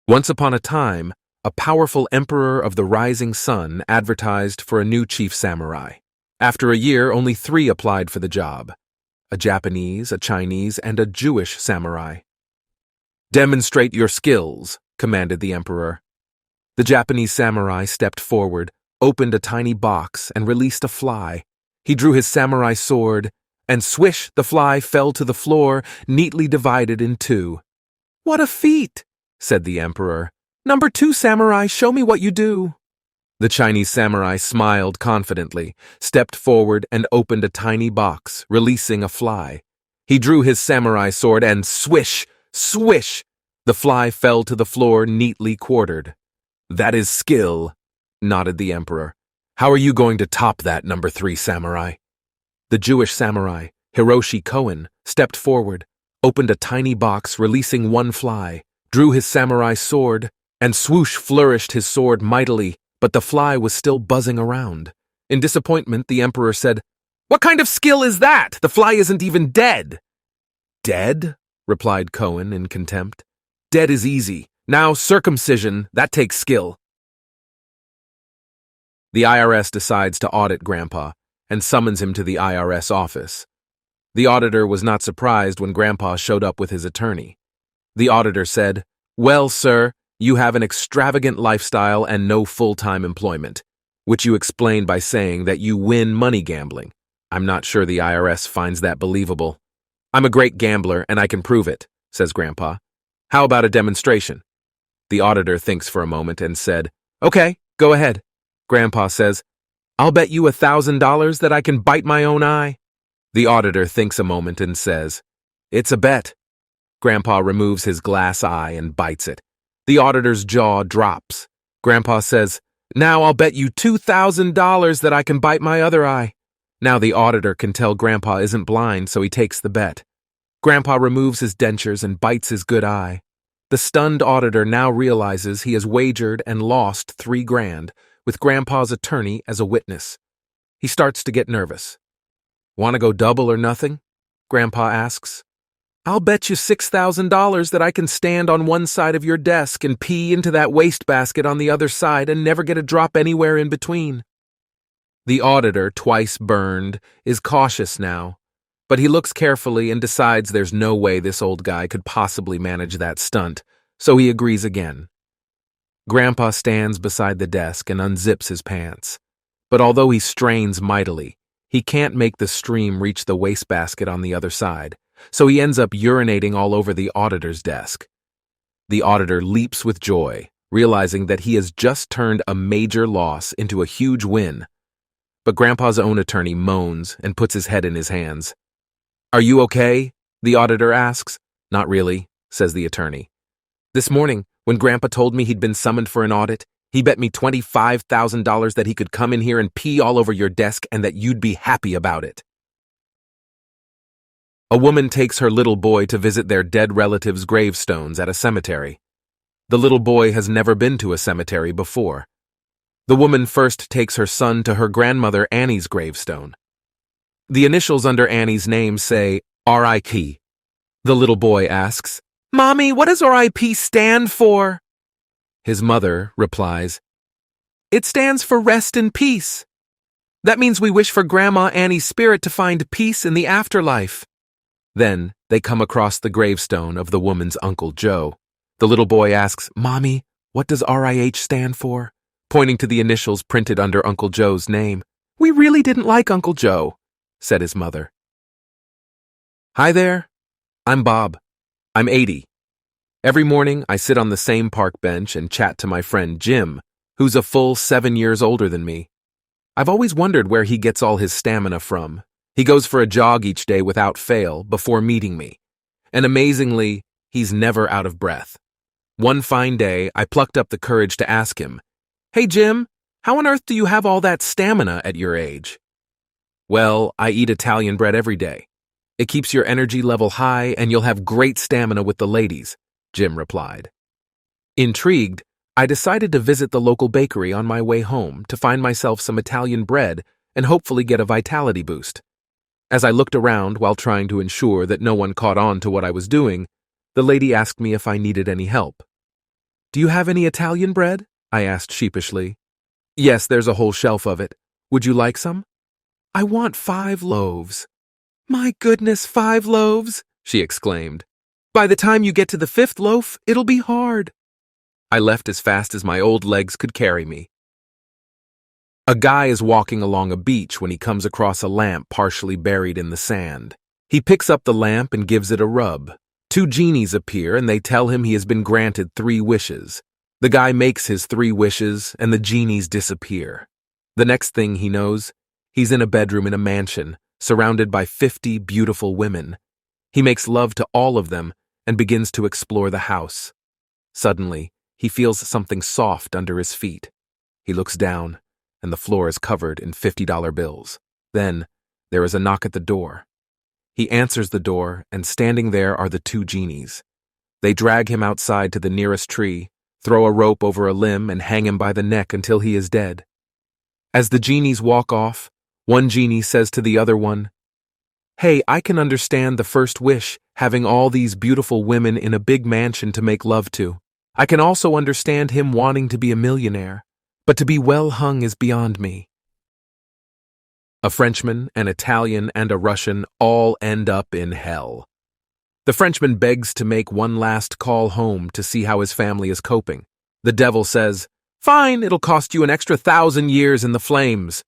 Once upon a time, a powerful emperor of the rising sun advertised for a new chief samurai. After a year, only 3 applied for the job: a Japanese, a Chinese, and a Jewish samurai. "Demonstrate your skills," commanded the emperor. The Japanese samurai stepped forward, opened a tiny box, and released a fly. He drew his samurai sword, and swish, the fly fell to the floor, neatly divided in 2. "What a feat!" said the emperor. "Number 2 samurai, show me what you do." The Chinese samurai smiled confidently, stepped forward, and opened a tiny box, releasing a fly. He drew his samurai sword, and swish, swish, the fly fell to the floor, neatly quartered. "That is skill," nodded the emperor. "How are you going to top that, number 3 samurai?" The Jewish samurai, Hiroshi Cohen, stepped forward, opened a tiny box, releasing 1 fly, drew his samurai sword, and swoosh flourished his sword mightily, but the fly was still buzzing around. In disappointment, the emperor said, "What kind of skill is that? The fly isn't even dead." "Dead?" replied Cohen in contempt. "Dead is easy. Now circumcision, that takes skill." The IRS decides to audit Grandpa and summons him to the IRS office. The auditor was not surprised when Grandpa showed up with his attorney. The auditor said, "Well, sir, you have an extravagant lifestyle and no full-time employment, which you explained by saying that you win money gambling. I'm not sure the IRS finds that believable." "I'm a great gambler and I can prove it," says Grandpa. "How about a demonstration?" The auditor thinks for a moment and said, "Okay, go ahead." Grandpa says, "I'll bet you $1,000 that I can bite my own eye." The auditor thinks a moment and says, "It's a bet." Grandpa removes his glass eye and bites it. The auditor's jaw drops. Grandpa says, "Now I'll bet you $2,000 that I can bite my other eye." Now the auditor can tell Grandpa isn't blind, so he takes the bet. Grandpa removes his dentures and bites his good eye. The stunned auditor now realizes he has wagered and lost $3,000, with Grandpa's attorney as a witness. He starts to get nervous. "Want to go double or nothing?" Grandpa asks. "I'll bet you $6,000 that I can stand on one side of your desk and pee into that wastebasket on the other side and never get a drop anywhere in between." The auditor, twice burned, is cautious now, but he looks carefully and decides there's no way this old guy could possibly manage that stunt, so he agrees again. Grandpa stands beside the desk and unzips his pants, but although he strains mightily, he can't make the stream reach the wastebasket on the other side, so he ends up urinating all over the auditor's desk. The auditor leaps with joy, realizing that he has just turned a major loss into a huge win. But Grandpa's own attorney moans and puts his head in his hands. "Are you okay?" the auditor asks. "Not really," says the attorney. "This morning, when Grandpa told me he'd been summoned for an audit, he bet me $25,000 that he could come in here and pee all over your desk and that you'd be happy about it." A woman takes her little boy to visit their dead relatives' gravestones at a cemetery. The little boy has never been to a cemetery before. The woman first takes her son to her grandmother Annie's gravestone. The initials under Annie's name say R.I.P. The little boy asks, "Mommy, what does R.I.P. stand for?" His mother replies, "It stands for rest in peace. That means we wish for Grandma Annie's spirit to find peace in the afterlife." Then they come across the gravestone of the woman's Uncle Joe. The little boy asks, "Mommy, what does R.I.H. stand for?" pointing to the initials printed under Uncle Joe's name. "We really didn't like Uncle Joe," said his mother. "Hi there. I'm Bob. I'm 80. Every morning I sit on the same park bench and chat to my friend Jim, who's a full 7 years older than me. I've always wondered where he gets all his stamina from. He goes for a jog each day without fail before meeting me. And amazingly, he's never out of breath. One fine day, I plucked up the courage to ask him, "Hey Jim, how on earth do you have all that stamina at your age?" "Well, I eat Italian bread every day. It keeps your energy level high and you'll have great stamina with the ladies," Jim replied. Intrigued, I decided to visit the local bakery on my way home to find myself some Italian bread and hopefully get a vitality boost. As I looked around while trying to ensure that no one caught on to what I was doing, the lady asked me if I needed any help. Do you have any Italian bread? I asked sheepishly. Yes, there's a whole shelf of it. Would you like some? I want 5 loaves. My goodness, 5 loaves, she exclaimed. By the time you get to the 5th loaf, it'll be hard. I left as fast as my old legs could carry me. A guy is walking along a beach when he comes across a lamp partially buried in the sand. He picks up the lamp and gives it a rub. 2 genies appear and they tell him he has been granted 3 wishes. The guy makes his 3 wishes and the genies disappear. The next thing he knows, he's in a bedroom in a mansion, surrounded by 50 beautiful women. He makes love to all of them and begins to explore the house. Suddenly, he feels something soft under his feet. He looks down, and the floor is covered in $50 bills. Then, there is a knock at the door. He answers the door, and standing there are the 2 genies. They drag him outside to the nearest tree, throw a rope over a limb, and hang him by the neck until he is dead. As the genies walk off, one genie says to the other one, "Hey, I can understand the first wish, having all these beautiful women in a big mansion to make love to. I can also understand him wanting to be a millionaire, but to be well hung is beyond me." A Frenchman, an Italian, and a Russian all end up in hell. The Frenchman begs to make one last call home to see how his family is coping. The devil says, "Fine, it'll cost you an extra 1,000 years in the flames."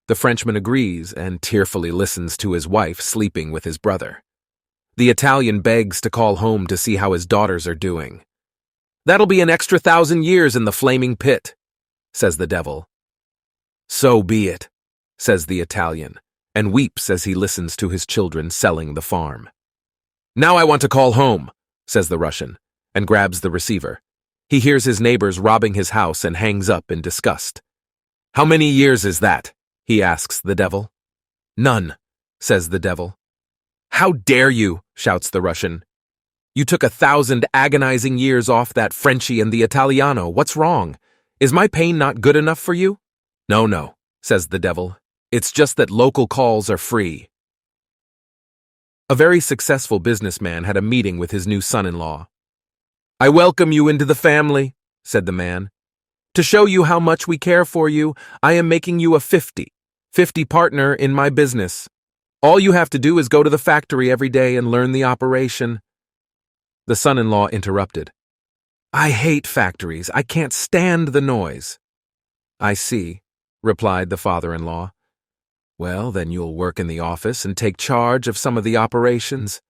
The Frenchman agrees and tearfully listens to his wife sleeping with his brother. The Italian begs to call home to see how his daughters are doing. "That'll be an extra 1,000 years in the flaming pit," says the devil. "So be it," says the Italian, and weeps as he listens to his children selling the farm. "Now I want to call home," says the Russian, and grabs the receiver. He hears his neighbors robbing his house and hangs up in disgust. "How many years is that?" he asks the devil. "None," says the devil. "How dare you?" shouts the Russian. "You took 1,000 agonizing years off that Frenchie and the Italiano. What's wrong? Is my pain not good enough for you?" No, says the devil. "It's just that local calls are free." A very successful businessman had a meeting with his new son-in-law. "I welcome you into the family," said the man. "To show you how much we care for you, I am making you a 50 partner in my business. All you have to do is go to the factory every day and learn the operation." The son-in-law interrupted. "I hate factories. I can't stand the noise." "I see," replied the father-in-law. "Well, then you'll work in the office and take charge of some of the operations."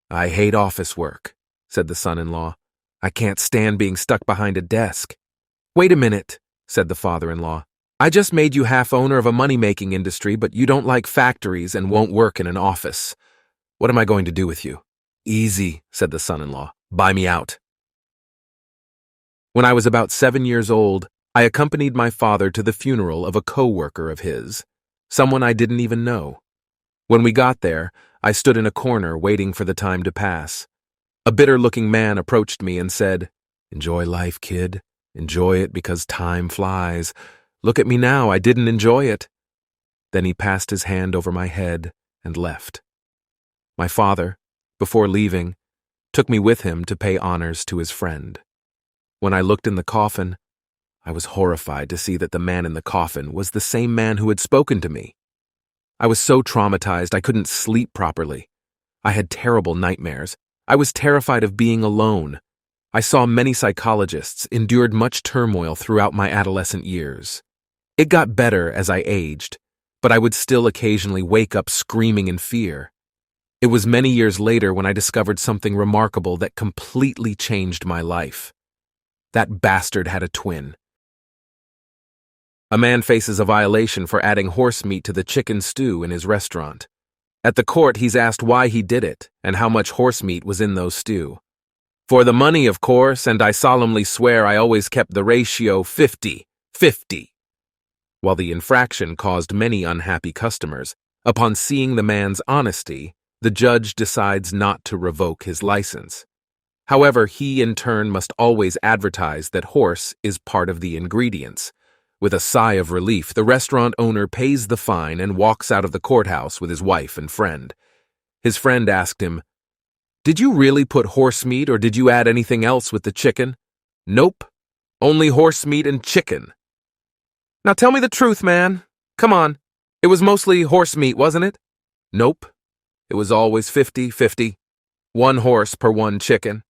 "I hate office work," said the son-in-law. "I can't stand being stuck behind a desk." "Wait a minute," said the father-in-law. "I just made you half owner of a money-making industry, but you don't like factories and won't work in an office. What am I going to do with you?" "Easy," said the son-in-law. "Buy me out." When I was about 7 years old, I accompanied my father to the funeral of a co-worker of his, someone I didn't even know. When we got there, I stood in a corner waiting for the time to pass. A bitter-looking man approached me and said, "Enjoy life, kid. Enjoy it because time flies. Look at me now, I didn't enjoy it." Then he passed his hand over my head and left. My father, before leaving, took me with him to pay honors to his friend. When I looked in the coffin, I was horrified to see that the man in the coffin was the same man who had spoken to me. I was so traumatized I couldn't sleep properly. I had terrible nightmares. I was terrified of being alone. I saw many psychologists, endured much turmoil throughout my adolescent years. It got better as I aged, but I would still occasionally wake up screaming in fear. It was many years later when I discovered something remarkable that completely changed my life. That bastard had a twin. A man faces a violation for adding horse meat to the chicken stew in his restaurant. At the court, he's asked why he did it and how much horse meat was in those stew. "For the money, of course, and I solemnly swear I always kept the ratio 50-50. While the infraction caused many unhappy customers, upon seeing the man's honesty, the judge decides not to revoke his license. However, he in turn must always advertise that horse is part of the ingredients. With a sigh of relief, the restaurant owner pays the fine and walks out of the courthouse with his wife and friend. His friend asked him, "Did you really put horse meat or did you add anything else with the chicken?" "Nope," Only horse meat and chicken. Now tell me the truth, man. Come on. It was mostly horse meat, wasn't it? Nope. It was always 50-50. 1 horse per 1 chicken.